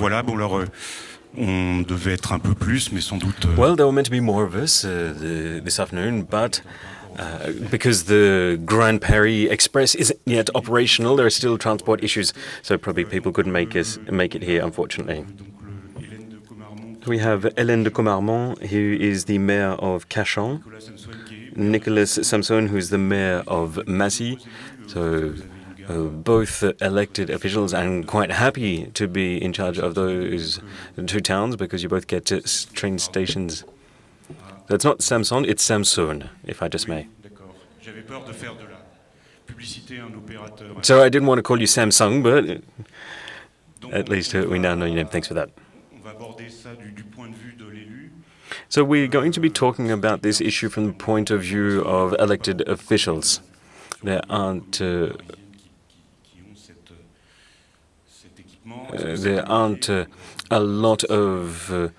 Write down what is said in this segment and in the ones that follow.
voilà, bon alors on devait être un peu plus, mais sans doute. Well, there were meant to be more of us this afternoon, but because the Grand Paris Express isn't yet operational, there are still transport issues, so probably people couldn't make it here, unfortunately. We have Hélène de Comarmond, who is the mayor of Cachan, Nicolas Samsoen, who is the mayor of Massy, so both elected officials and quite happy to be in charge of those two towns because you both get train stations. So it's not Samson, it's Samsoen, if I just may. So I didn't want to call you Samsung, but at least we now know your name. Thanks for that. So we're going to be talking about this issue from the point of view of elected officials. There aren't a lot of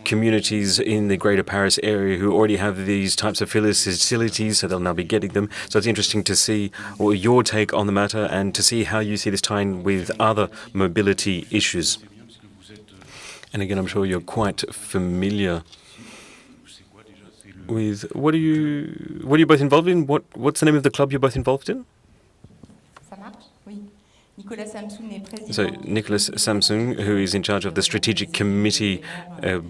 communities in the Greater Paris area who already have these types of facilities, so they'll now be getting them. So it's interesting to see your take on the matter and to see how you see this tying with other mobility issues. And again, I'm sure you're quite familiar with what are you both involved in? What's the name of the club you're both involved in? So Nicolas Samsoen, who is in charge of the strategic committee,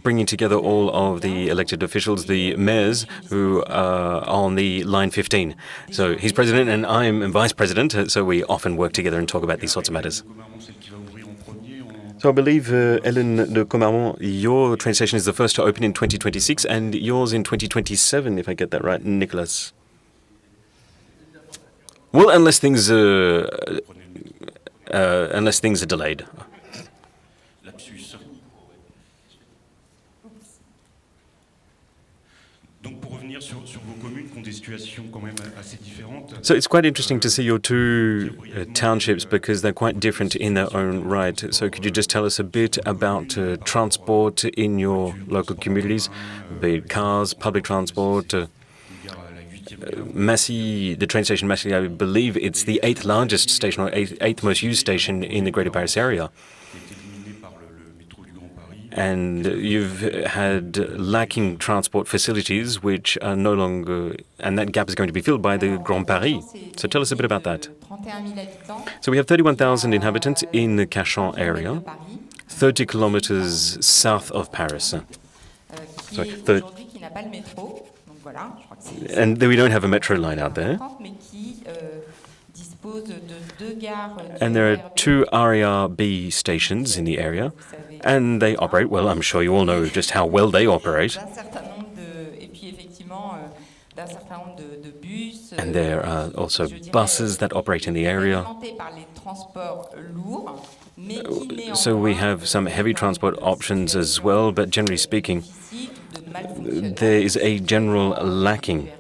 bringing together all of the elected officials, the mayors, who are on the line 15. So he's president and I'm vice president, so we often work together and talk about these sorts of matters. So I believe, Hélène de Comarmond, your train station is the first to open in 2026 and yours in 2027, if I get that right, Nicolas. Well, unless things are delayed. So it's quite interesting to see your two townships because they're quite different in their own right. So could you just tell us a bit about transport in your local communities, be it cars, public transport? Massy, the train station Massy, I believe it's the 8th largest station or 8th most used station in the Greater Paris area. And you've had lacking transport facilities which are no longer, and that gap is going to be filled by the Grand Paris. So tell us a bit about that. So we have 31,000 inhabitants in the Cachan area, 30 kilometers south of Paris. And we don't have a metro line out there. And there are 2 RER-B stations in the area, and they operate well. I'm sure you all know just how well they operate. And there are also buses that operate in the area. So we have some heavy transport options as well, but generally speaking, there is a general lacking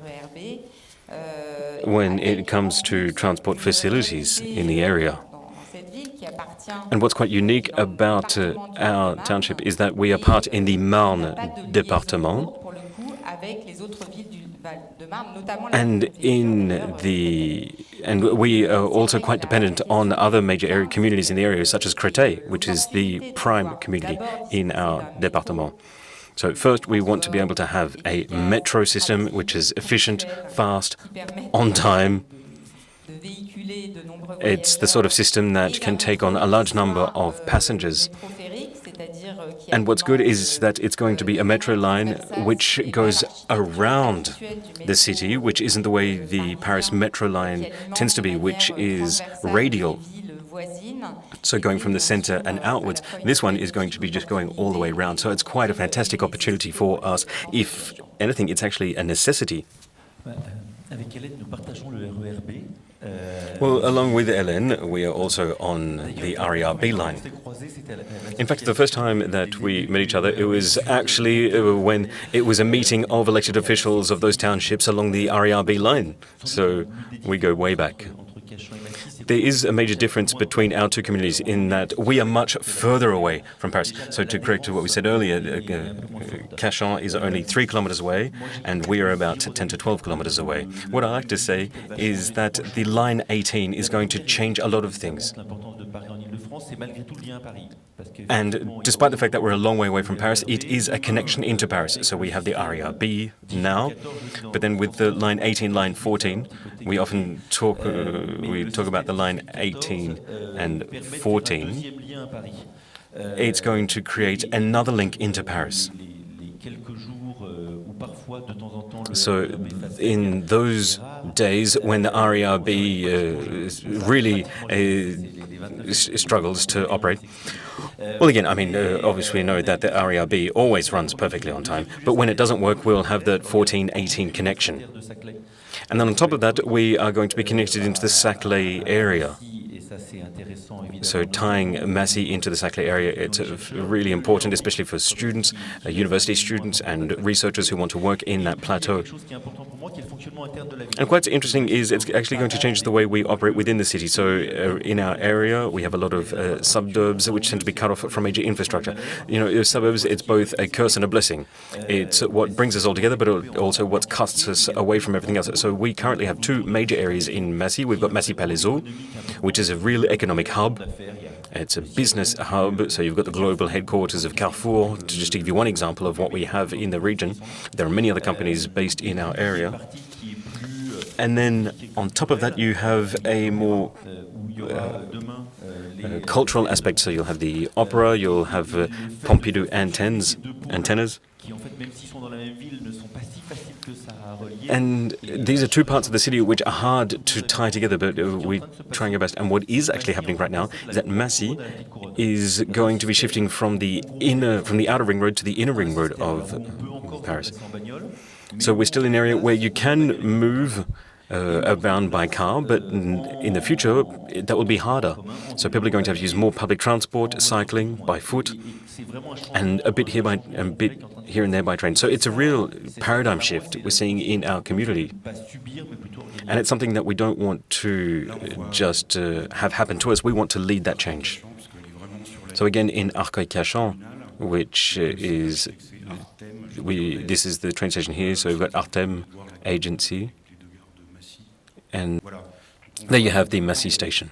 when it comes to transport facilities in the area. And what's quite unique about our township is that we are part in the Marne département, and we are also quite dependent on other major area communities in the area, such as Créteil, which is the prime community in our département. So first, we want to be able to have a metro system which is efficient, fast, on time. It's the sort of system that can take on a large number of passengers. And what's good is that it's going to be a metro line which goes around the city, which isn't the way the Paris metro line tends to be, which is radial. So going from the center and outwards, this one is going to be just going all the way around. So it's quite a fantastic opportunity for us. If anything, it's actually a necessity. Well, along with Hélène, we are also on the RER-B line. In fact, the first time that we met each other, it was actually when it was a meeting of elected officials of those townships along the RER-B line. So we go way back. There is a major difference between our two communities in that we are much further away from Paris. So to correct what we said earlier, Cachan is only 3 kilometers away, and we are about 10 to 12 kilometers away. What I like to say is that the line 18 is going to change a lot of things. And despite the fact that we're a long way away from Paris, it is a connection into Paris. So we have the RER-B now, but then with the line 18, line 14, we often talk about the line 18 and 14. It's going to create another link into Paris. So in those days when the RER-B really struggles to operate, well, again, I mean, obviously we know that the RER-B always runs perfectly on time, but when it doesn't work, we'll have that 14-18 connection. And then on top of that, we are going to be connected into the Saclay area. So tying Massy into the Saclay area, it's really important, especially for students, university students and researchers who want to work in that plateau. And quite interesting is it's actually going to change the way we operate within the city. So in our area, we have a lot of suburbs which tend to be cut off from major infrastructure. You know, suburbs, it's both a curse and a blessing. It's what brings us all together, but also what cuts us away from everything else. So we currently have two major areas in Massy. We've got Massy-Palaiseau, which is a real economic hub. It's a business hub, so you've got the global headquarters of Carrefour, to just give you one example of what we have in the region. There are many other companies based in our area. And then on top of that, you have a more cultural aspect. So you'll have the opera, you'll have Pompidou antennas. And these are two parts of the city which are hard to tie together, but we're trying our best. And what is actually happening right now is that Massy is going to be shifting from the outer ring road to the inner ring road of Paris. So we're still in an area where you can move around by car, but in the future that will be harder. So people are going to have to use more public transport, cycling, by foot, and a bit here and there by train. So it's a real paradigm shift we're seeing in our community. And it's something that we don't want to just have happen to us. We want to lead that change. So again, in Arcueil-Cachan, which is, this is the train station here, so we've got Artem Agency, and there you have the Massy station.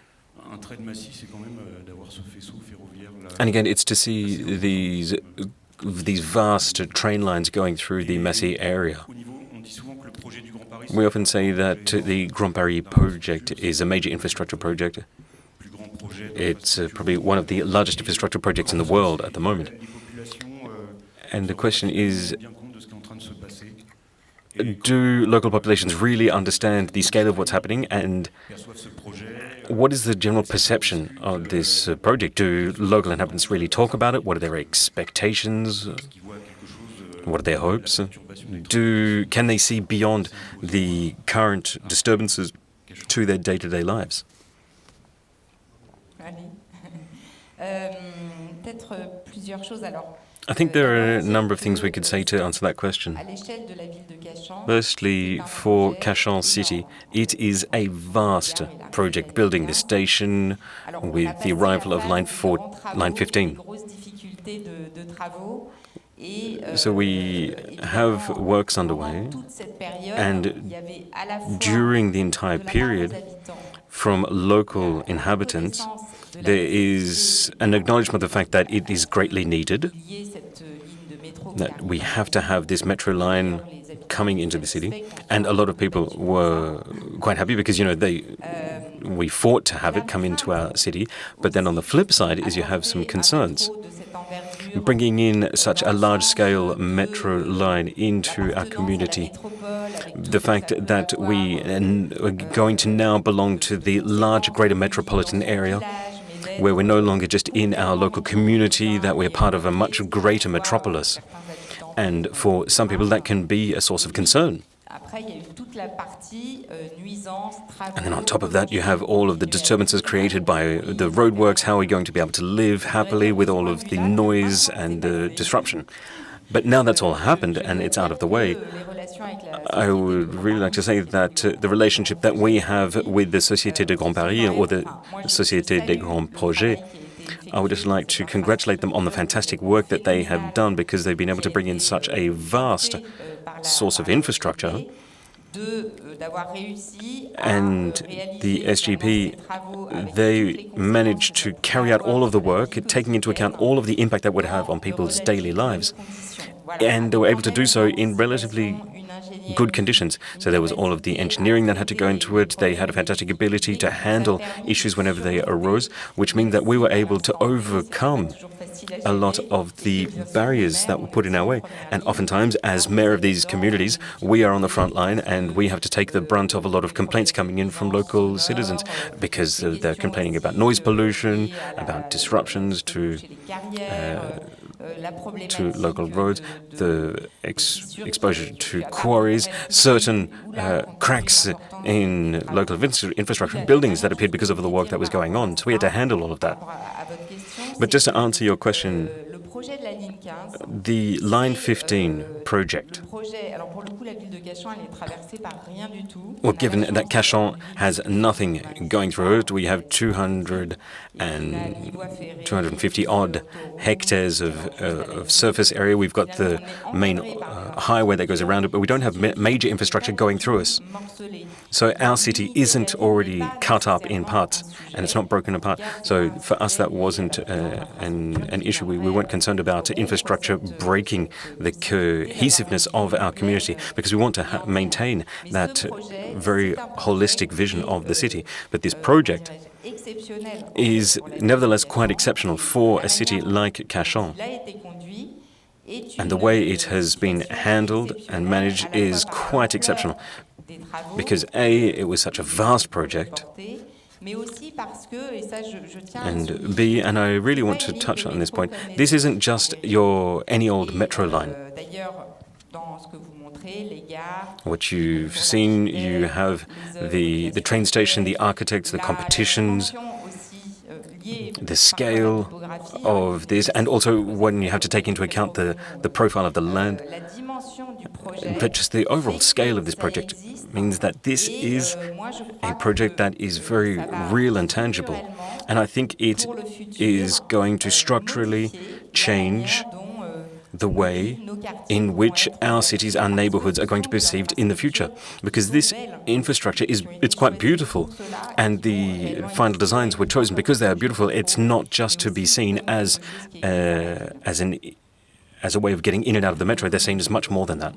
And again, it's to see these vast train lines going through the Massy area. We often say that the Grand Paris project is a major infrastructure project. It's probably one of the largest infrastructure projects in the world at the moment. And the question is, do local populations really understand the scale of what's happening, and what is the general perception of this project? Do local inhabitants really talk about it? What are their expectations? What are their hopes? Can they see beyond the current disturbances to their day-to-day lives? I think there are a number of things we could say to answer that question. Firstly, for Cachan City, it is a vast project, building the station with the arrival of line 15. So we have works underway, and during the entire period, from local inhabitants, there is an acknowledgement of the fact that it is greatly needed, that we have to have this metro line coming into the city. And a lot of people were quite happy because, you know, we fought to have it come into our city. But then on the flip side is you have some concerns. Bringing in such a large-scale metro line into our community, the fact that we are going to now belong to the large greater metropolitan area, where we're no longer just in our local community, that we're part of a much greater metropolis. And for some people, that can be a source of concern. And then on top of that, you have all of the disturbances created by the roadworks. How are we going to be able to live happily with all of the noise and the disruption? But now that's all happened and it's out of the way, I would really like to say that the relationship that we have with the Société de Grand Paris, or the Société des Grands Projets, I would just like to congratulate them on the fantastic work that they have done, because they've been able to bring in such a vast source of infrastructure And the SGP, they managed to carry out all of the work, taking into account all of the impact that would have on people's daily lives. And they were able to do so in relatively good conditions. So there was all of the engineering that had to go into it. They had a fantastic ability to handle issues whenever they arose, which means that we were able to overcome a lot of the barriers that were put in our way. And oftentimes, as mayor of these communities, we are on the front line and we have to take the brunt of a lot of complaints coming in from local citizens because they're complaining about noise pollution, about disruptions to local roads, the exposure to quarries, certain cracks in local infrastructure, buildings that appeared because of the work that was going on. So we had to handle all of that. But just to answer your question, the Line 15 project, well, given that Cachan has nothing going through it, we have 250 odd hectares of surface area. We've got the main highway that goes around it, but we don't have major infrastructure going through us. So our city isn't already cut up in parts, and it's not broken apart. So for us, that wasn't an issue. We weren't concerned about infrastructure breaking the cohesiveness of our community, because we want to maintain that very holistic vision of the city. But this project is nevertheless quite exceptional for a city like Cachan. And the way it has been handled and managed is quite exceptional. Because A, it was such a vast project, and B, and I really want to touch on this point, this isn't just your any old metro line. What you've seen, you have the train station, the architects, the competitions, the scale of this, and also when you have to take into account the profile of the land. But just the overall scale of this project means that this is a project that is very real and tangible. And I think it is going to structurally change the way in which our cities, our neighborhoods are going to be perceived in the future. Because this infrastructure it's quite beautiful. And the final designs were chosen because they are beautiful. It's not just to be seen as a way of getting in and out of the metro. They're seen as much more than that.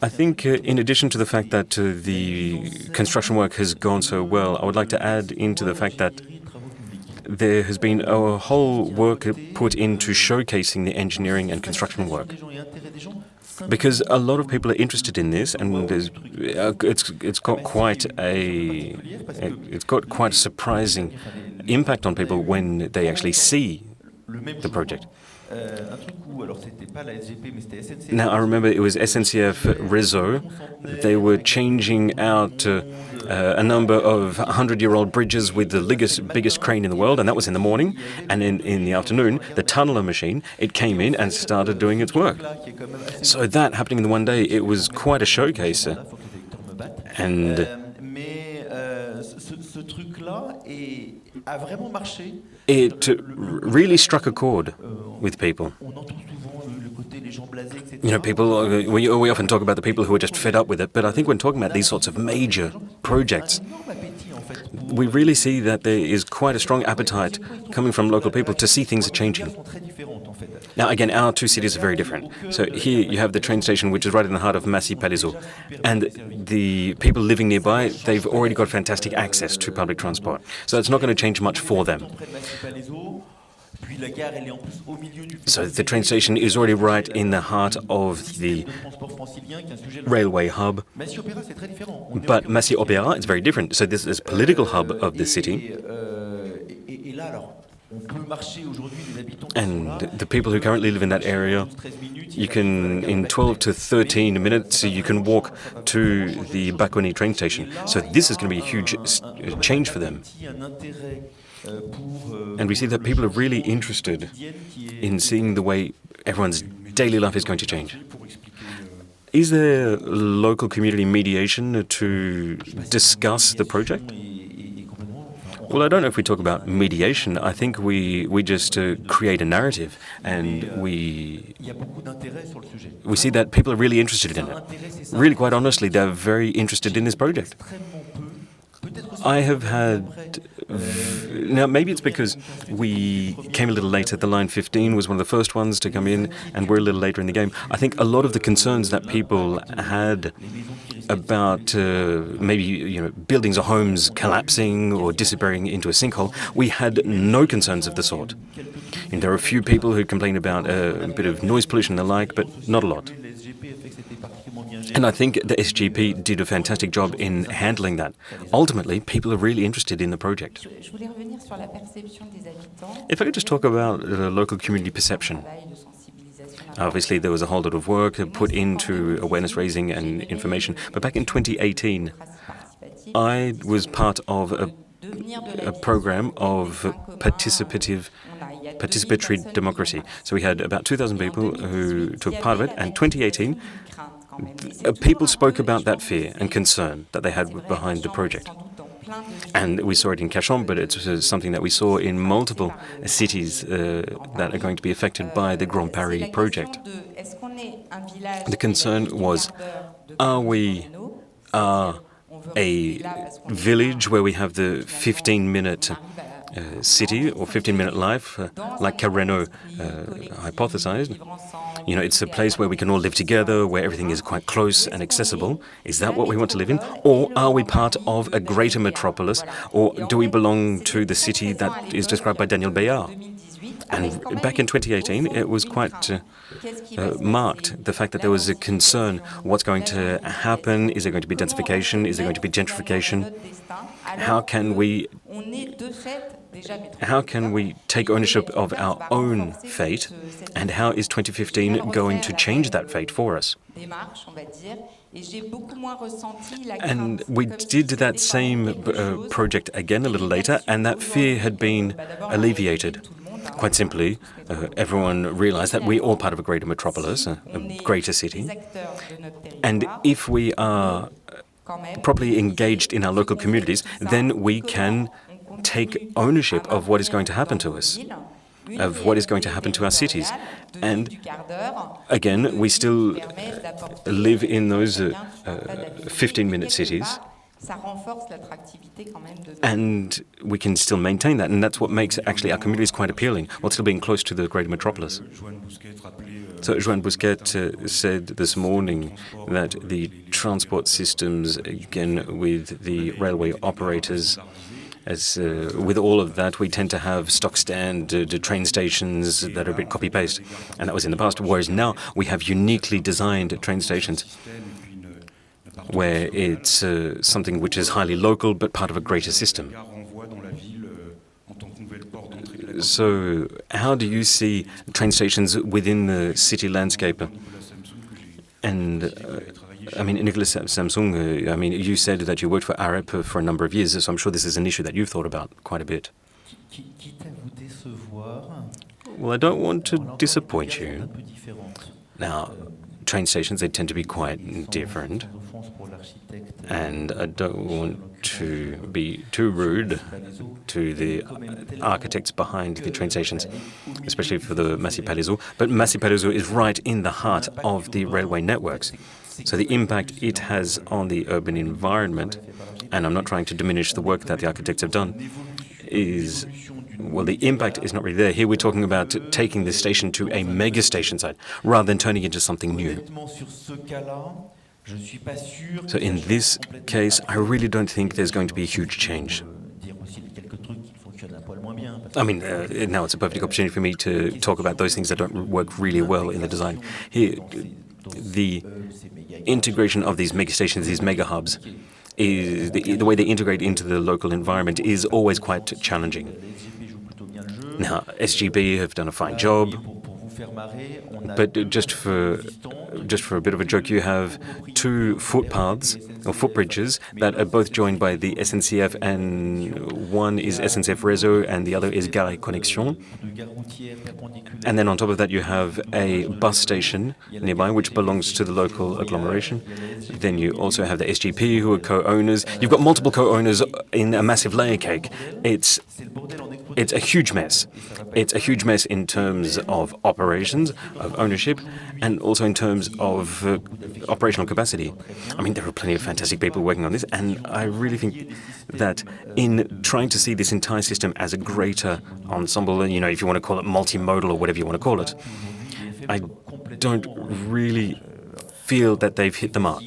I think in addition to the fact that the construction work has gone so well, I would like to add into the fact that there has been a whole work put into showcasing the engineering and construction work. Because a lot of people are interested in this, and it's got quite a surprising impact on people when they actually see the project. Now, I remember it was SNCF Réseau. They were changing out a number of 100-year-old bridges with the biggest crane in the world, and that was in the morning. And in the afternoon, the tunneler machine, it came in and started doing its work. So that happening in the one day, it was quite a showcase. And it really struck a chord with people. You know, people, we often talk about the people who are just fed up with it, but I think when talking about these sorts of major projects, we really see that there is quite a strong appetite coming from local people to see things are changing. Now, again, our two cities are very different. So here you have the train station, which is right in the heart of Massy, and the people living nearby, they've already got fantastic access to public transport. So it's not going to change much for them. So the train station is already right in the heart of the railway hub. But Massy Opéra is very different. So this is a political hub of the city. And the people who currently live in that area, you can, in 12 to 13 minutes, you can walk to the Bakoni train station. So this is going to be a huge change for them. And we see that people are really interested in seeing the way everyone's daily life is going to change. Is there local community mediation to discuss the project? Well, I don't know if we talk about mediation. I think we just create a narrative, and we see that people are really interested in it. Really, quite honestly, they're very interested in this project. I have had... Now, maybe it's because we came a little later. The Line 15 was one of the first ones to come in, and we're a little later in the game. I think a lot of the concerns that people had about maybe buildings or homes collapsing or disappearing into a sinkhole, we had no concerns of the sort. And there are a few people who complained about a bit of noise pollution and the like, but not a lot. And I think the SGP did a fantastic job in handling that. Ultimately, people are really interested in the project. If I could just talk about the local community perception. Obviously, there was a whole lot of work put into awareness raising and information. But back in 2018, I was part of a program of participatory democracy. So we had about 2,000 people who took part of it. And 2018, people spoke about that fear and concern that they had behind the project. And we saw it in Cachan, but it's something that we saw in multiple cities that are going to be affected by the Grand Paris project. The concern was, are we a village where we have the 15-minute city or 15-minute life, like Carreño hypothesized? It's a place where we can all live together, where everything is quite close and accessible. Is that what we want to live in? Or are we part of a greater metropolis? Or do we belong to the city that is described by Daniel Bayard? And back in 2018, it was quite marked, the fact that there was a concern. What's going to happen? Is there going to be densification? Is there going to be gentrification? How can we take ownership of our own fate, and how is 2015 going to change that fate for us? And we did that same project again a little later, and that fear had been alleviated. Quite simply, everyone realized that we're all part of a greater metropolis, a greater city, and if we are properly engaged in our local communities, then we can take ownership of what is going to happen to us, of what is going to happen to our cities. And again, we still live in those 15-minute cities, and we can still maintain that, and that's what makes actually our communities quite appealing, while still being close to the greater metropolis. So Joan Bousquet said this morning that the transport systems, again with the railway operators, as with all of that, we tend to have stock stand train stations that are a bit copy-paste, and that was in the past, whereas now we have uniquely designed train stations where it's something which is highly local but part of a greater system. So how do you see train stations within the city landscape? And Nicolas Samsoen, you said that you worked for AREP for a number of years, so I'm sure this is an issue that you've thought about quite a bit. Well, I don't want to disappoint you. Now, train stations, they tend to be quite different, and I don't want to be too rude to the architects behind the train stations, especially for the Massy Palaiseau. But Massy Palaiseau is right in the heart of the railway networks. So the impact it has on the urban environment, and I'm not trying to diminish the work that the architects have done, is, well, the impact is not really there. Here we're talking about taking the station to a mega station site, rather than turning it into something new. So in this case, I really don't think there's going to be a huge change. Now it's a perfect opportunity for me to talk about those things that don't work really well in the design. Here, the integration of these mega stations, these mega hubs, is the way they integrate into the local environment is always quite challenging. Now, SGB have done a fine job, but just just for a bit of a joke, you have two footpaths or footbridges that are both joined by the SNCF, and one is SNCF Réseau and the other is Gare et Connexion. And then on top of that, you have a bus station nearby, which belongs to the local agglomeration. Then you also have the SGP, who are co-owners. You've got multiple co-owners in a massive layer cake. It's a huge mess. It's a huge mess in terms of operations, of ownership, and also in terms of operational capacity. I mean, there are plenty of fantastic people working on this, and I really think that in trying to see this entire system as a greater ensemble, you know, if you want to call it multimodal or whatever you want to call it, I don't really feel that they've hit the mark.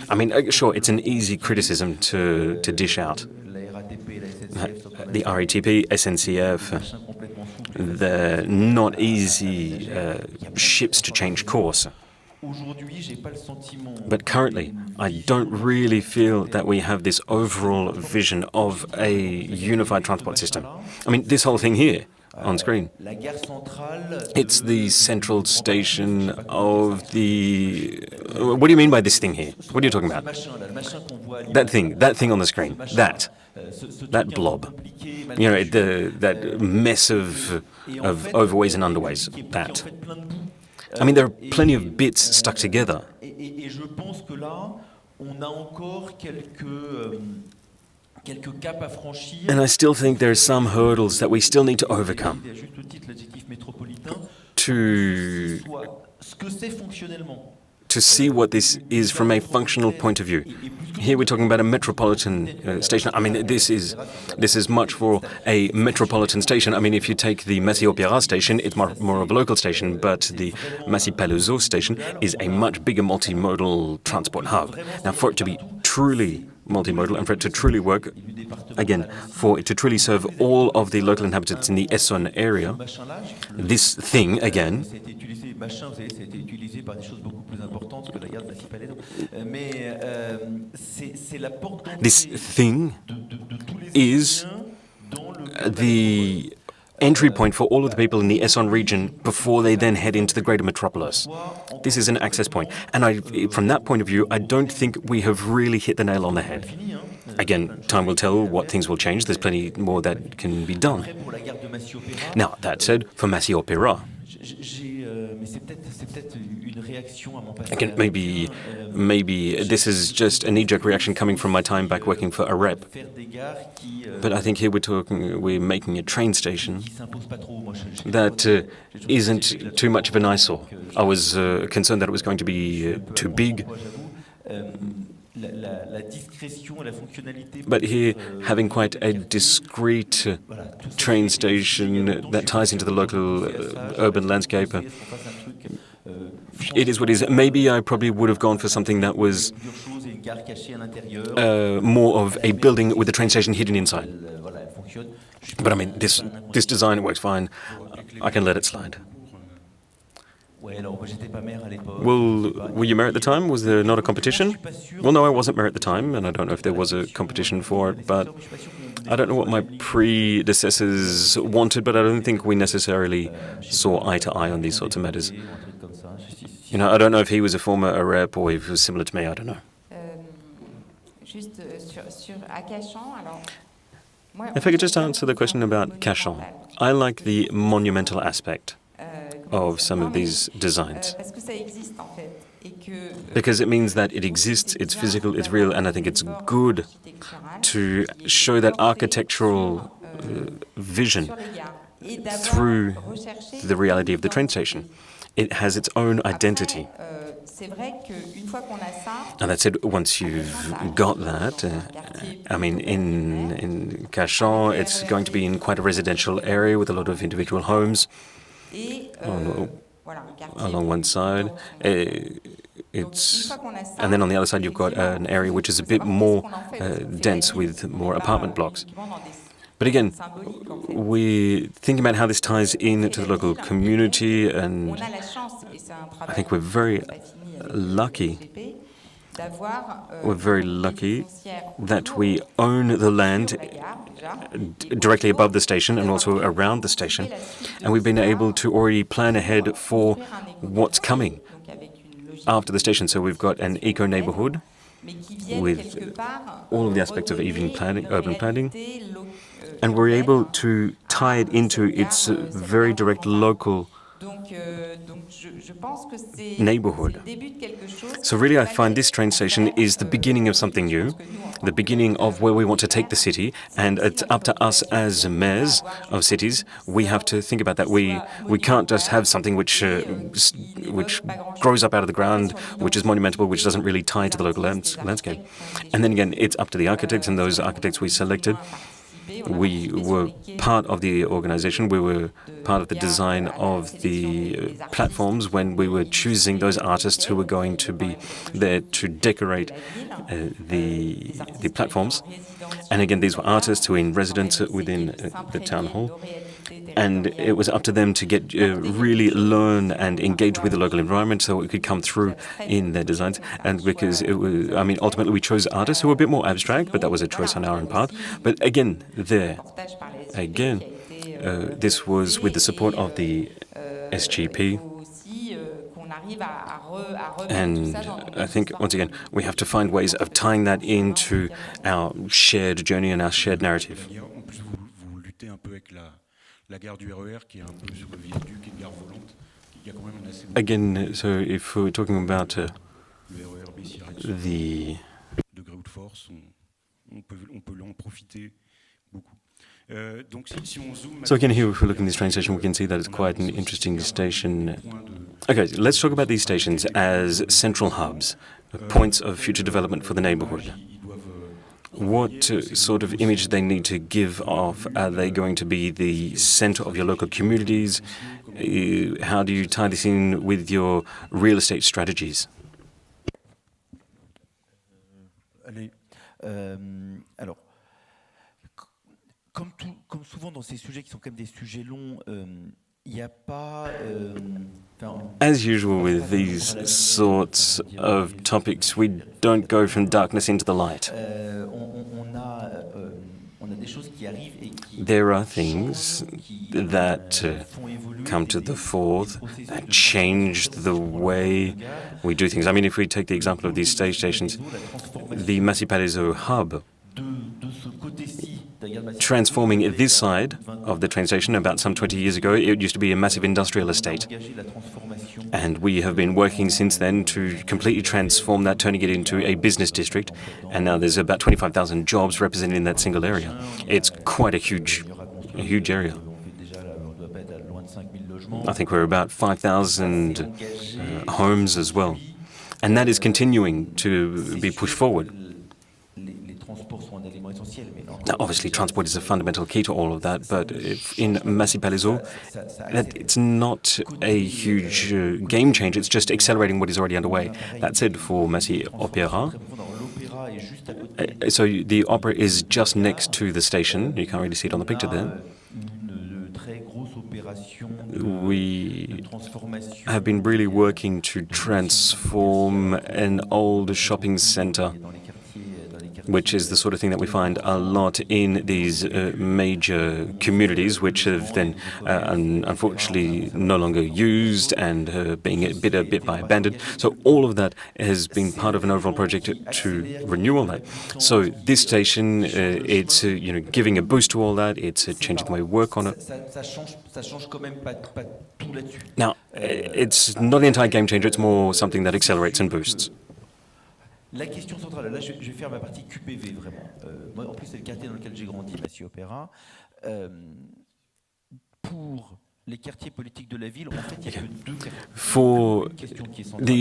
I mean, sure, it's an easy criticism to dish out. The RATP, SNCF, they're not easy ships to change course. But currently, I don't really feel that we have this overall vision of a unified transport system. I mean, this whole thing here on screen, it's the central station of the... What do you mean by this thing here? What are you talking about? That thing on the screen, that blob. You know, that mess of overways and underways, that. I mean, there are plenty of bits stuck together. And I still think there are some hurdles that we still need to overcome to see what this is from a functional point of view. Here we're talking about a metropolitan station. I mean, this is much for a metropolitan station. I mean, if you take the Massy Opéra station, it's more of a local station, but the Massy Palaiseau station is a much bigger multimodal transport hub. Now, for it to be truly multimodal and for it to truly work, again, for it to truly serve all of the local inhabitants in the Essonne area, this thing, again, this thing is the entry point for all of the people in the Essonne region before they then head into the greater metropolis. This is an access point. And from that point of view, I don't think we have really hit the nail on the head. Again, time will tell what things will change. There's plenty more that can be done. Now, that said, for Massy Opéra, again, maybe this is just a knee-jerk reaction coming from my time back working for a rep. But I think here we're making a train station that isn't too much of an eyesore. I was concerned that it was going to be too big. But here, having quite a discreet train station that ties into the local urban landscape, it is what it is. Maybe I probably would have gone for something that was more of a building with a train station hidden inside. But I mean, this design works fine. I can let it slide. Well, were you mayor at the time? Was there not a competition? Well, no, I wasn't mayor at the time, and I don't know if there was a competition for it, but I don't know what my predecessors wanted, but I don't think we necessarily saw eye to eye on these sorts of matters. You know, I don't know if he was a former rep or if he was similar to me, I don't know. If I could just answer the question about Cachan. I like the monumental aspect of some of these designs, because it means that it exists, it's physical, it's real, and I think it's good to show that architectural vision through the reality of the train station. It has its own identity. And that's it, once you've got that, I mean, in Cachan, it's going to be in quite a residential area with a lot of individual homes. Along one side, and then on the other side you've got an area which is a bit more dense with more apartment blocks. But again, we're thinking about how this ties in to the local community, and I think we're very lucky. We're very lucky that we own the land directly above the station and also around the station, and we've been able to already plan ahead for what's coming. after the station. So we've got an eco-neighborhood with all of the aspects of urban planning, and we're able to tie it into its very direct local neighborhood. So really I find this train station is the beginning of something new, the beginning of where we want to take the city, and it's up to us as mayors of cities. We have to think about that. We can't just have something which grows up out of the ground, which is monumental, which doesn't really tie to the local landscape. And then again, it's up to the architects, and those architects we selected. We were part of the organization, we were part of the design of the platforms when we were choosing those artists who were going to be there to decorate the platforms. And again, these were artists who were in residence within the town hall. And it was up to them to get really learn and engage with the local environment so it could come through in their designs. And because it was, ultimately we chose artists who were a bit more abstract, but that was a choice on our own part. But again, this was with the support of the SGP. And I think, once again, we have to find ways of tying that into our shared journey and our shared narrative. Again, so if we're talking about the... So again, here if we look in this train station, we can see that it's quite an interesting station. Okay, let's talk about these stations as central hubs, points of future development for the neighborhood. What sort of image they need to give off? Are they going to be the center of your local communities? How do you tie this in with your real estate strategies? Alors, comme souvent dans ces sujets qui sont quand même des sujets longs, il n'y a pas... As usual with these sorts of topics, we don't go from darkness into the light. There are things that come to the fore that change the way we do things. I mean, if we take the example of these stage stations, the Massy hub, transforming this side of the train station about some 20 years ago, it used to be a massive industrial estate. And we have been working since then to completely transform that, turning it into a business district. And now there's about 25,000 jobs represented in that single area. It's quite a huge area. I think we're about 5,000 homes as well. And that is continuing to be pushed forward. Now, obviously, transport is a fundamental key to all of that, but in Massy Palaiseau, it's not a huge game changer, it's just accelerating what is already underway. That's it for Massy Opera. So the opera is just next to the station. You can't really see it on the picture there. We have been really working to transform an old shopping center, which is the sort of thing that we find a lot in these major communities, which have then unfortunately no longer used and being bit by abandoned. So all of that has been part of an overall project to renew all that. So this station, it's giving a boost to all that. It's changing the way we work on it. Now, it's not an entire game changer. It's more something that accelerates and boosts. La question centrale, là je vais faire ma partie QPV vraiment. Moi en plus c'est le quartier dans lequel j'ai grandi, Massy Opéra. Pour les quartiers politiques de la ville, en fait il y a que deux for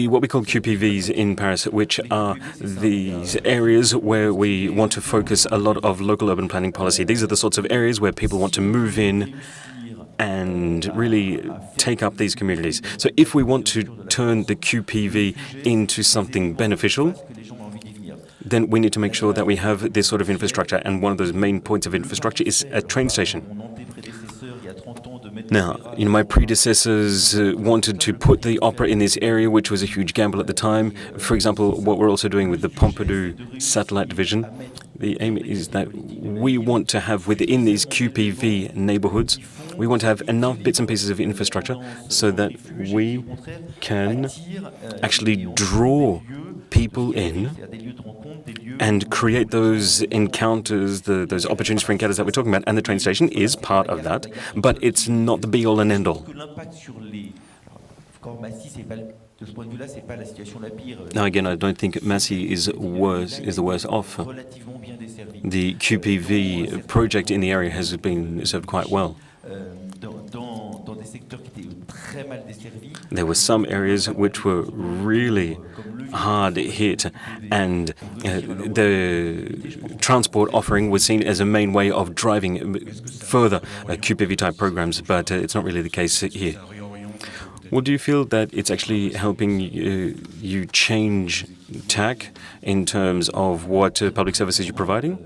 what we call QPVs in Paris, which are these areas where we want to focus a lot of local urban planning policy. These are the sorts of areas where people want to move in and really take up these communities. So if we want to turn the QPV into something beneficial, then we need to make sure that we have this sort of infrastructure. And one of those main points of infrastructure is a train station. Now, my predecessors wanted to put the opera in this area, which was a huge gamble at the time. For example, what we're also doing with the Pompidou satellite division, the aim is that we want to have within these QPV neighborhoods, We want to have enough bits and pieces of infrastructure so that we can actually draw people in and create those encounters, those opportunities for encounters that we're talking about. And the train station is part of that, but it's not the be-all and end-all. Now again, I don't think Massy is the worst off. The QPV project in the area has been served quite well. There were some areas which were really hard hit, and the transport offering was seen as a main way of driving further QPV-type programs, but it's not really the case here. Well, do you feel that it's actually helping you change tack in terms of what public services you're providing?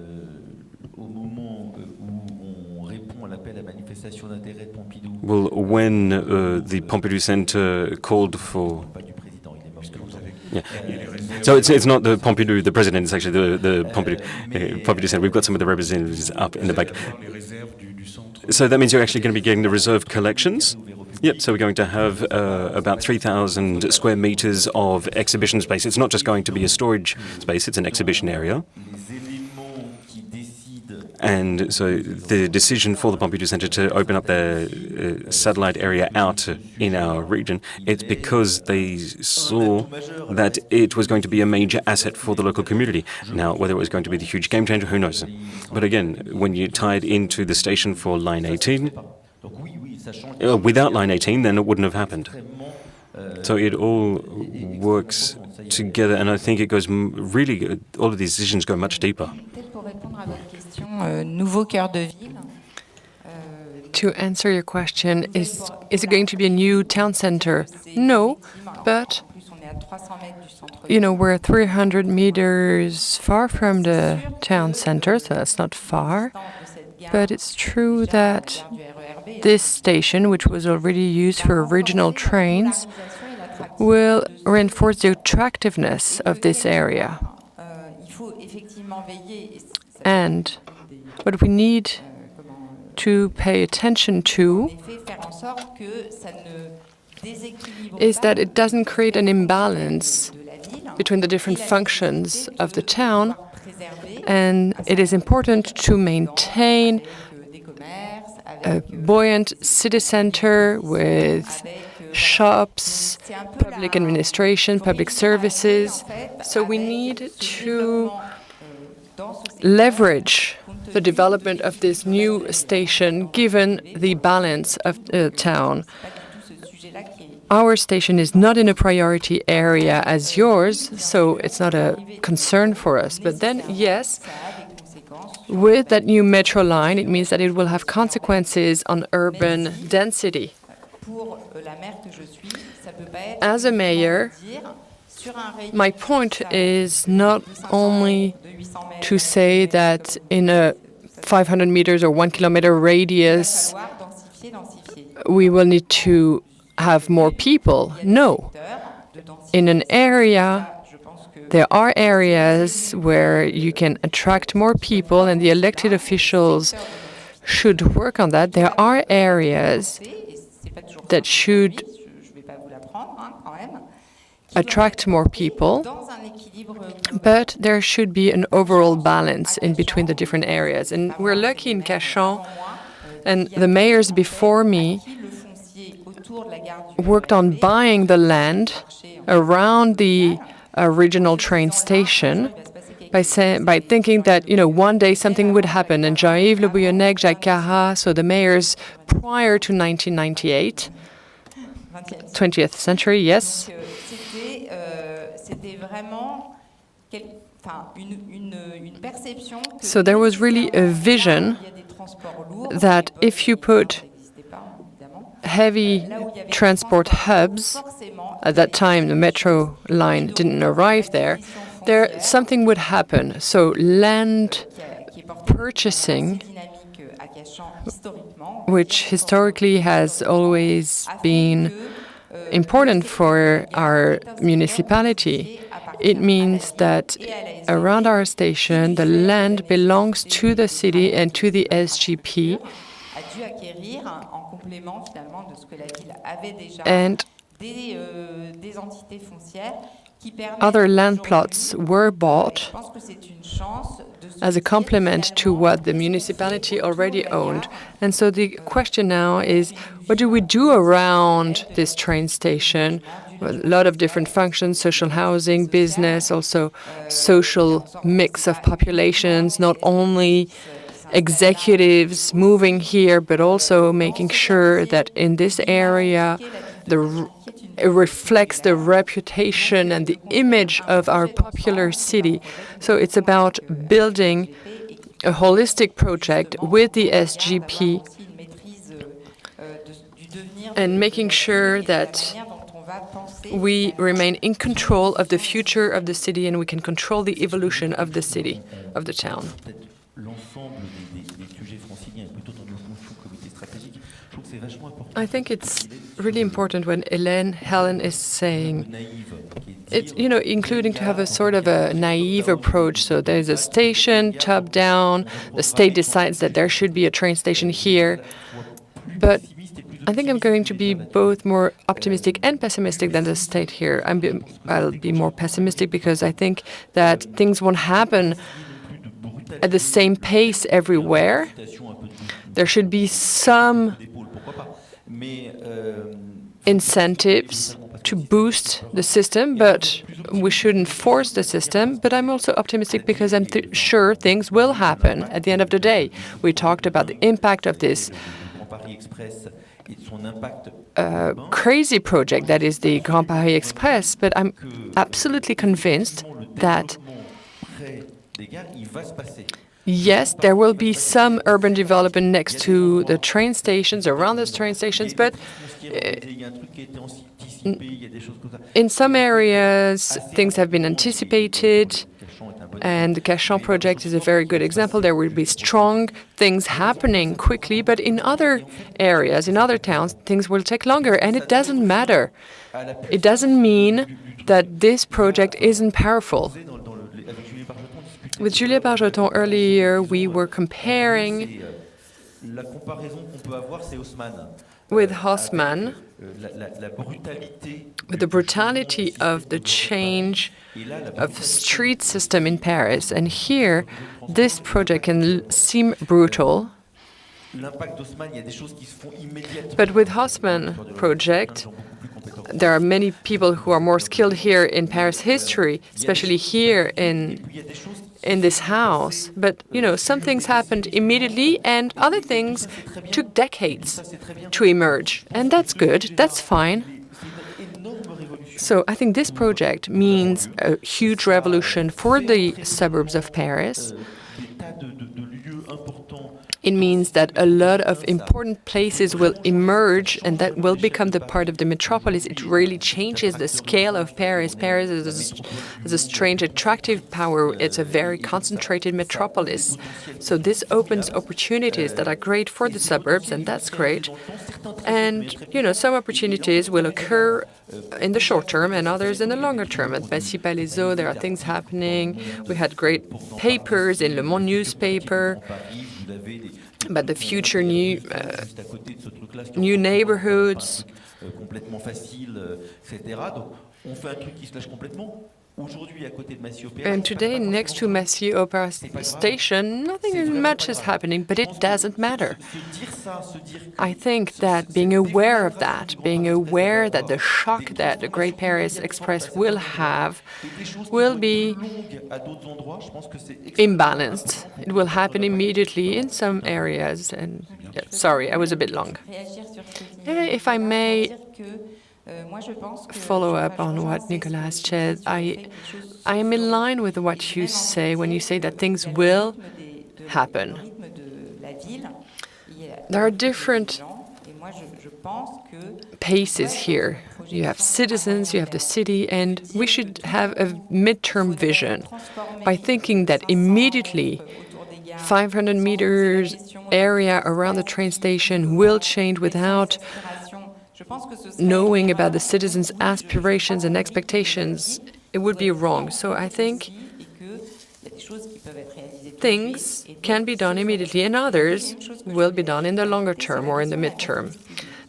Well, when the Pompidou Center called for... Yeah. So it's not the Pompidou, the president, it's actually the Pompidou Center. We've got some of the representatives up in the back. So that means you're actually going to be getting the reserve collections? Yep, so we're going to have about 3,000 square meters of exhibition space. It's not just going to be a storage space, it's an exhibition area. And so the decision for the Pompidou Center to open up their satellite area out in our region, it's because they saw that it was going to be a major asset for the local community. Now, whether it was going to be the huge game changer, who knows? But again, when you tie it into the station for Line 18, without Line 18, then it wouldn't have happened. So it all works together, and I think it goes really, all of these decisions go much deeper. To answer your question, is it going to be a new town center? No, but we're 300 meters far from the town center, so that's not far. But it's true that this station, which was already used for regional trains, will reinforce the attractiveness of this area. And what we need to pay attention to is that it doesn't create an imbalance between the different functions of the town, and it is important to maintain a buoyant city center with shops, public administration, public services. So we need to leverage the development of this new station given the balance of the town. Our station is not in a priority area as yours, so it's not a concern for us. But then, yes, with that new metro line, it means that it will have consequences on urban density. As a mayor, my point is not only to say that in a 500 meters or 1 kilometer radius, we will need to have more people. No. In an area, there are areas where you can attract more people, and the elected officials should work on that. There are areas that should attract more people, but there should be an overall balance in between the different areas. And we're lucky in Cachan, and the mayors before me worked on buying the land around the regional train station by thinking that, one day something would happen. And Jean-Yves Le Bouillonnec, Jacques Carrat, so the mayors prior to 1998, 20th century, yes. So there was really a vision that if you put heavy transport hubs, at that time the metro line didn't arrive there, something would happen. So land purchasing, which historically has always been important for our municipality, it means that around our station, the land belongs to the city and to the SGP, And other land plots were bought as a complement to what the municipality already owned. And so the question now is, what do we do around this train station? A lot of different functions, social housing, business, also social mix of populations, not only executives moving here, but also making sure that in this area it reflects the reputation and the image of our popular city. So it's about building a holistic project with the SGP and making sure that we remain in control of the future of the city and we can control the evolution of the city, of the town. I think it's really important when Hélène is saying, it's, including to have a sort of a naive approach. So there's a station, top down, the state decides that there should be a train station here. But I think I'm going to be both more optimistic and pessimistic than the state here. I'll be more pessimistic because I think that things won't happen at the same pace everywhere. There should be some incentives to boost the system, but we shouldn't force the system. But I'm also optimistic because I'm sure things will happen at the end of the day. We talked about the impact of this crazy project that is the Grand Paris Express, but I'm absolutely convinced that yes, there will be some urban development next to the train stations, around those train stations, but in some areas, things have been anticipated, and the Cachan project is a very good example. There will be strong things happening quickly, but in other areas, in other towns, things will take longer, and it doesn't matter. It doesn't mean that this project isn't powerful. With Julia Bargeton earlier, we were comparing with Haussmann, with the brutality of the change of the street system in Paris. And here, this project can seem brutal. But with Haussmann project, there are many people who are more skilled here in Paris history, especially here in this house. But, some things happened immediately and other things took decades to emerge. And that's good, that's fine. So I think this project means a huge revolution for the suburbs of Paris. It means that a lot of important places will emerge and that will become the part of the metropolis. It really changes the scale of Paris. Paris is a strange, attractive power. It's a very concentrated metropolis. So this opens opportunities that are great for the suburbs, and that's great. And, some opportunities will occur in the short term and others in the longer term. At Massy-Palaiseau, there are things happening. We had great papers in Le Monde newspaper about the future new neighborhoods. And today, next to Massy Opera Station, nothing much is happening, but it doesn't matter. I think that being aware of that, being aware that the shock that the Great Paris Express will have will be imbalanced. It will happen immediately in some areas. And sorry, I was a bit long. If I may follow up on what Nicolas said, I am in line with what you say when you say that things will happen. There are different paces here. You have citizens, you have the city, and we should have a midterm vision by thinking that immediately 500 meters area around the train station will change without knowing about the citizens' aspirations and expectations. It would be wrong. So I think things can be done immediately and others will be done in the longer term or in the midterm.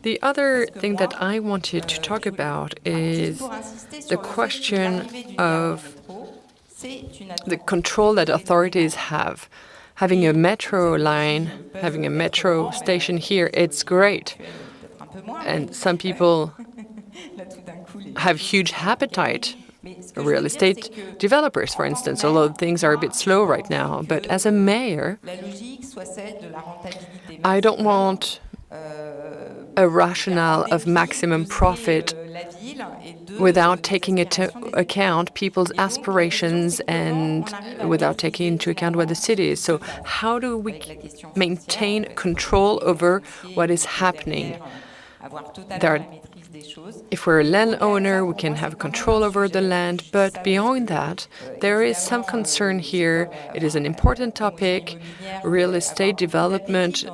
The other thing that I wanted to talk about is the question of the control that authorities have. Having a metro line, having a metro station here, it's great. And some people have huge appetite. Real estate developers, for instance, although things are a bit slow right now. But as a mayor, I don't want a rationale of maximum profit without taking into account people's aspirations and without taking into account what the city is. So how do we maintain control over what is happening? If we're a landowner, we can have control over the land, but beyond that, there is some concern here. It is an important topic. Real estate development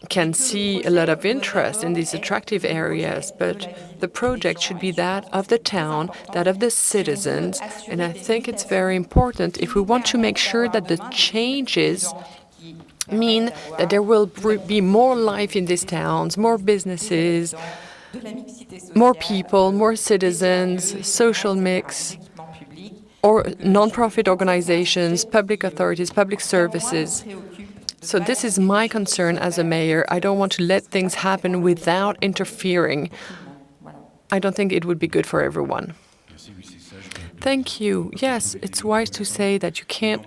can see a lot of interest in these attractive areas, but the project should be that of the town, that of the citizens, and I think it's very important if we want to make sure that the changes mean that there will be more life in these towns, more businesses, more people, more citizens, social mix, or non-profit organizations, public authorities, public services. So this is my concern as a mayor. I don't want to let things happen without interfering. I don't think it would be good for everyone. Thank you. Yes, it's wise to say that you can't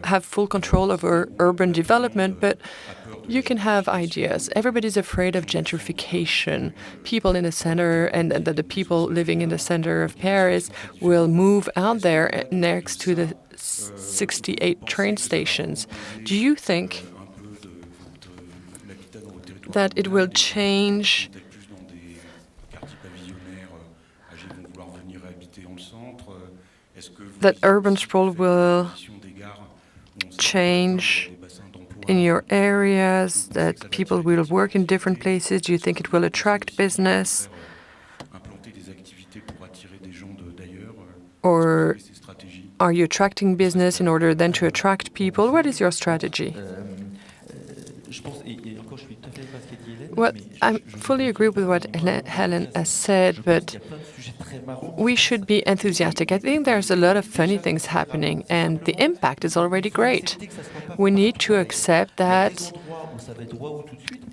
have full control over urban development, but you can have ideas. Everybody's afraid of gentrification. People in the center and the people living in the center of Paris will move out there next to the 68 train stations. Do you think that it will change that urban sprawl will change in your areas, that people will work in different places? Do you think it will attract business? Or are you attracting business in order then to attract people? What is your strategy? Well, I fully agree with what Hélène has said, but we should be enthusiastic. I think there's a lot of funny things happening, and the impact is already great. We need to accept that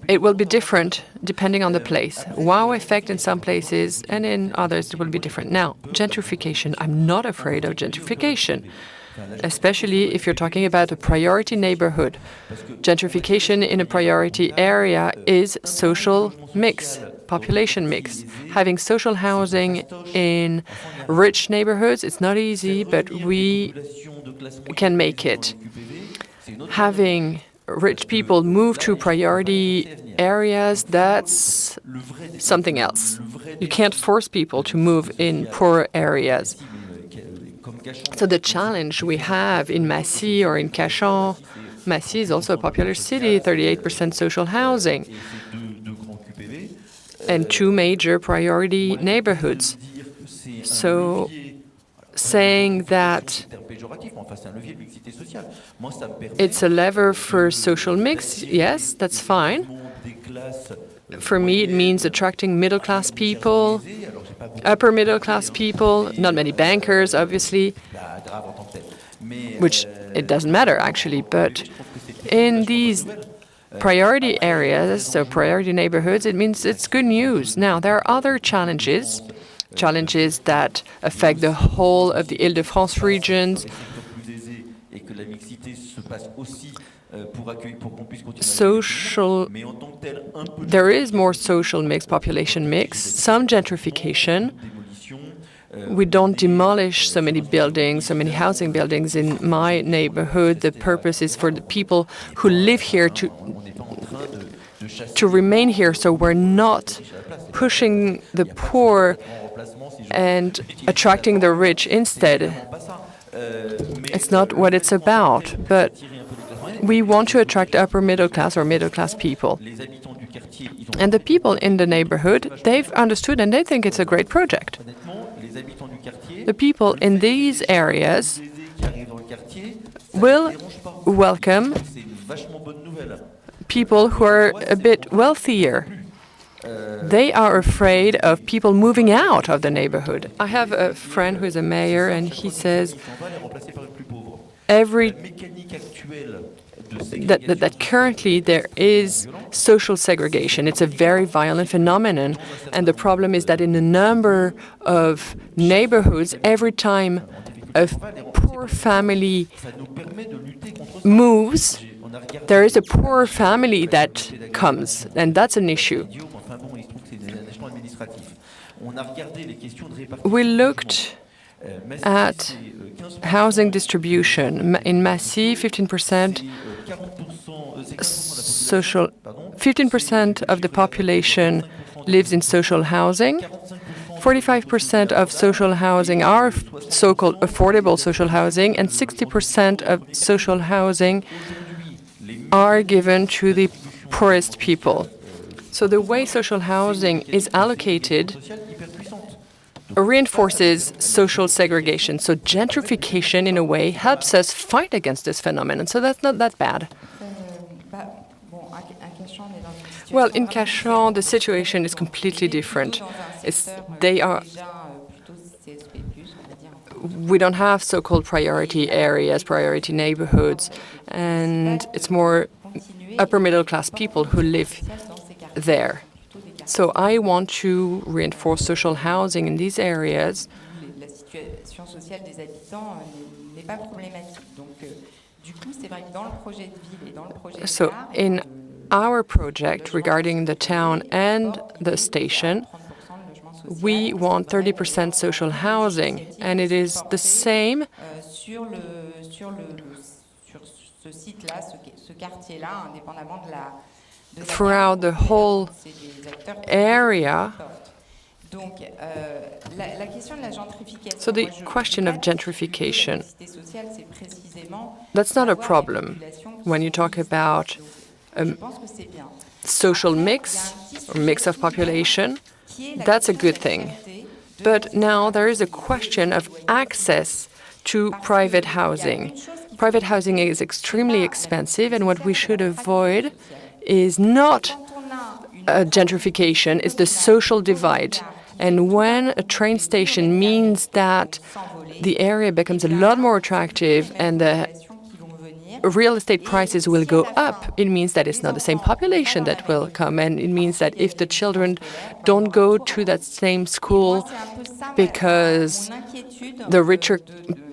it will be different depending on the place. Wow effect in some places, and in others it will be different. Now, gentrification. I'm not afraid of gentrification, especially if you're talking about a priority neighborhood. Gentrification in a priority area is social mix, population mix. Having social housing in rich neighborhoods, it's not easy, but we can make it. Having rich people move to priority areas, that's something else. You can't force people to move in poor areas. So the challenge we have in Massy or in Cachan, Massy is also a popular city, 38% social housing, and 2 major priority neighborhoods. So saying that it's a lever for social mix, yes, that's fine. For me, it means attracting middle-class people, upper middle-class people, not many bankers, obviously, which it doesn't matter, actually. But in these priority areas, so priority neighborhoods, it means it's good news. Now, there are other challenges that affect the whole of the Île-de-France regions. There is more social mix, population mix, some gentrification. We don't demolish so many buildings, so many housing buildings in my neighborhood. The purpose is for the people who live here to remain here, so we're not pushing the poor and attracting the rich instead. It's not what it's about, but we want to attract upper middle class or middle class people. And the people in the neighborhood, they've understood and they think it's a great project. the people in these areas qui arrivent dans le quartier, will dérange pas. welcome C'est une vachement bonne nouvelle. people who are a bit wealthier. They are afraid of people moving out of the neighborhood. I have a friend who is a mayor, and he says Qui s'en va, les remplacer par les plus pauvres. every La mécanique actuelle de that ségrégation currently there is social segregation. It's a very violent phenomenon, and the problem is that in a number of neighborhoods, every time a poor family ça nous permet de lutter contre ça. moves, On a regardé there is a poor family that comes, and that's an issue. enfin bon, il se trouve que c'est un échelon administratif. On a regardé les questions de répartition. We looked Massy, at c'est, 15%, housing distribution. In Massy, 15% 40%, c'est 15% de la social, pardon, 15% of the population lives in social housing. 45% of social housing are so-called affordable social housing, and 60% of social housing are given to the poorest people. So the way social housing is allocated sociale hyper puissante. reinforces social segregation. So gentrification, in a way, helps us fight against this phenomenon. So that's not that bad. Well, in Cachan, the situation is completely different. We don't have so-called priority areas, priority neighborhoods, and it's more upper middle class people who live there. So I want to reinforce social housing in these areas. La situation sociale des habitants n'est pas problématique. Donc, du coup, c'est vrai que dans le projet de ville et dans le projet So in our project regarding the town and the station, we want 30% social housing, and it is the same sur ce site-là, ce quartier-là, indépendamment de la throughout the whole area. Donc, la question de la gentrification. So the question of gentrification, Sociale, c'est précisément that's not a problem when you talk about je pense que c'est bien. social mix or mix of population. That's a good thing. But now there is a question of access to private housing. Private housing is extremely expensive, and what we should avoid is not gentrification, it's the social divide. And when a train station means that the area becomes a lot more attractive and the real estate prices will go up, it means that it's not the same population that will come. And it means that if the children don't go to that same school because the richer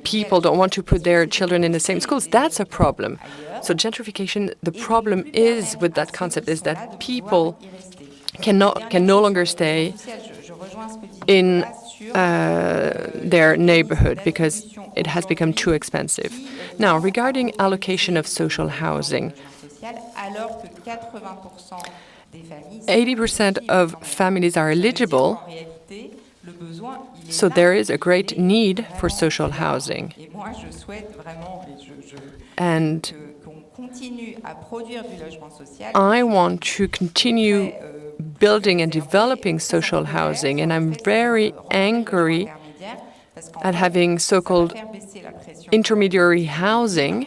people don't want to put their children in the same schools, that's a problem. So gentrification, the problem is with that concept is that people can no longer stay in their neighborhood because it has become too expensive. Now, regarding allocation of social housing, 80% of families are eligible, so there is a great need for social housing. And I want to continue building and developing social housing, and I'm very angry at having so-called intermediary housing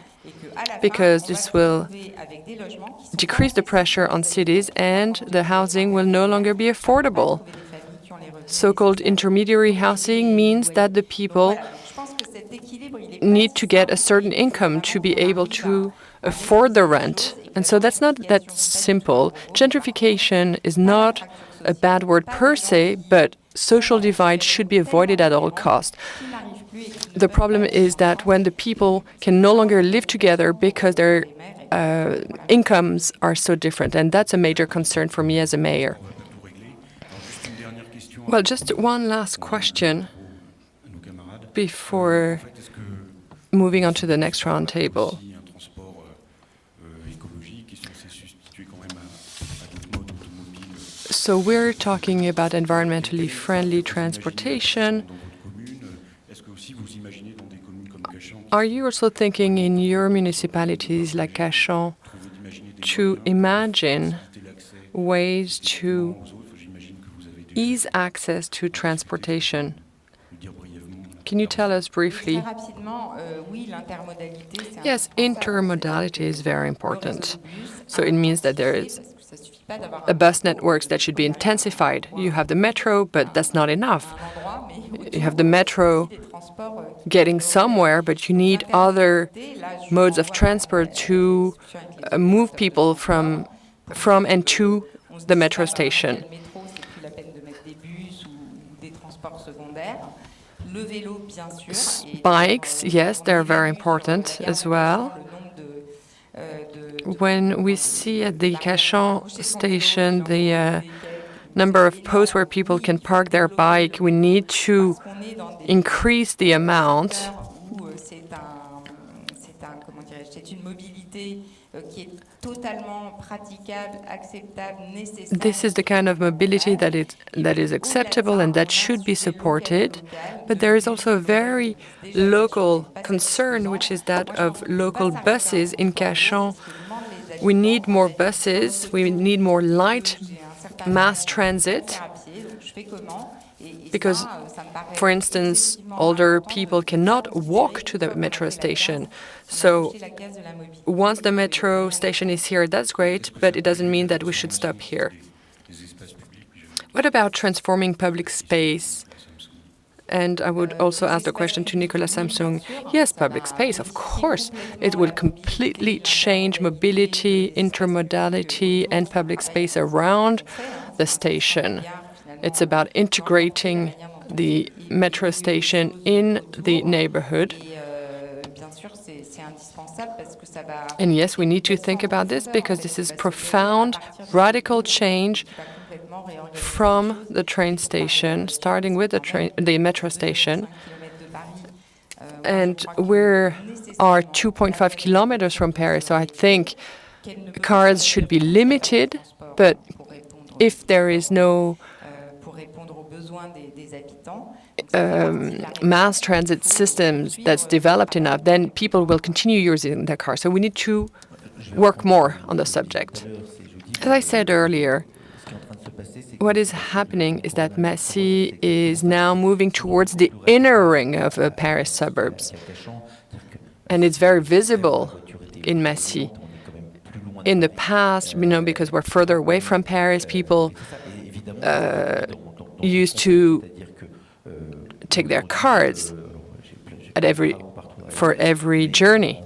because this will decrease the pressure on cities and the housing will no longer be affordable. So-called intermediary housing means that the people need to get a certain income to be able to afford the rent. And so that's not that simple. Gentrification is not a bad word per se, but social divide should be avoided at all costs. The problem is that when the people can no longer live together because their incomes are so different, and that's a major concern for me as a mayor. Well, just one last question before moving on to the next roundtable. So we're talking about environmentally friendly transportation. Are you also thinking in your municipalities like Cachan to imagine ways to ease access to transportation? Can you tell us briefly? Très rapidement, oui, l'intermodalité, c'est Yes, intermodality is very important. So it means that there is a bus networks that should be intensified. You have the metro, but that's not enough. You have the metro getting somewhere, but you need other modes of transport to move people from and to the metro station. Bikes, yes, they're very important as well. When we see at the Cachan station the number of posts where people can park their bike, we need to increase the amount. This is the kind of mobility that is acceptable and that should be supported. But there is also a very local concern, which is that of local buses in Cachan. We need more buses, we need more light mass transit, because, for instance, older people cannot walk to the metro station. So once the metro station is here, that's great, but it doesn't mean that we should stop here. What about transforming public space? And I would also ask the question to Nicolas Samsoen. Yes, public space, of course. It will completely change mobility, intermodality, and public space around the station. It's about integrating the metro station in the neighborhood. And yes, we need to think about this because this is profound, radical change from the train station, starting with the metro station. And we are 2.5 kilometers from Paris, so I think cars should be limited, but if there is no mass transit systems that's developed enough, then people will continue using their car. So we need to work more on the subject. As I said earlier, what is happening is that Massy is now moving towards the inner ring of Paris suburbs. And it's very visible in Massy. In the past, because we're further away from Paris, people used to take their cars for every journey.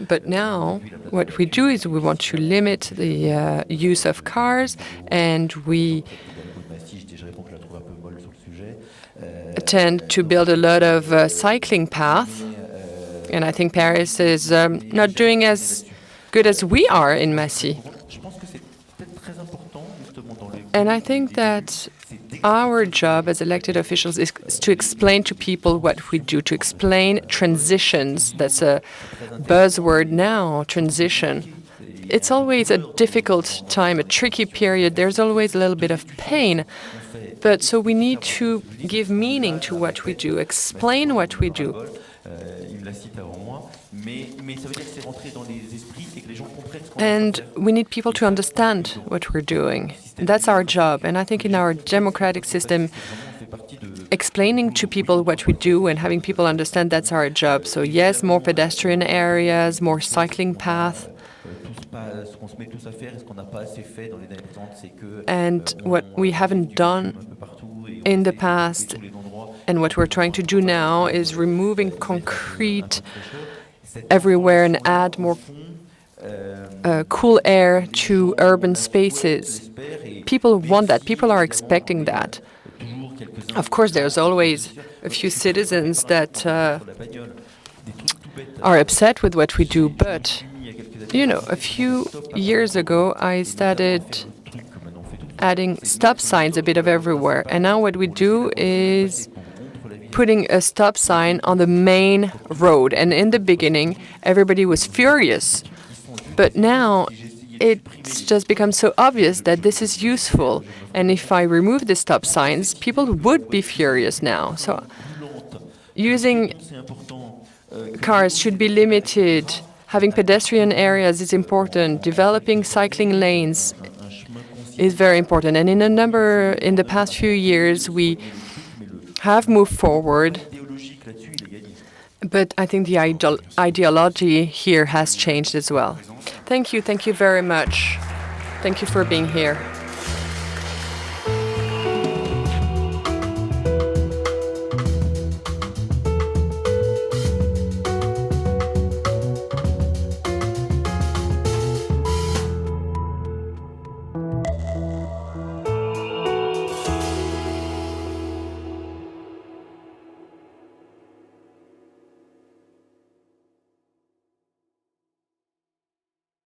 But now, what we do is we want to limit the use of cars, and we tend to build a lot of cycling paths. And I think Paris is not doing as good as we are in Massy. And I think that our job as elected officials is to explain to people what we do, to explain transitions. That's a buzzword now, transition. It's always a difficult time, a tricky period. There's always a little bit of pain. But so we need to give meaning to what we do, explain what we do. And we need people to understand what we're doing. That's our job. And I think in our democratic system, explaining to people what we do and having people understand, that's our job. So yes, more pedestrian areas, more cycling paths. And what we haven't done in the past and what we're trying to do now is removing concrete everywhere and add more cool air to urban spaces. People want that. People are expecting that. Of course, there's always a few citizens that are upset with what we do, but a few years ago, I started adding stop signs a bit of everywhere. And now what we do is putting a stop sign on the main road. And in the beginning, everybody was furious. But now it's just become so obvious that this is useful. And if I remove the stop signs, people would be furious now. So using cars should be limited. Having pedestrian areas is important. Developing cycling lanes is very important. And in the past few years, we have moved forward, idéologique là-dessus, il est gagné. but I think the ideology here has changed as well. Thank you very much. Thank you for being here.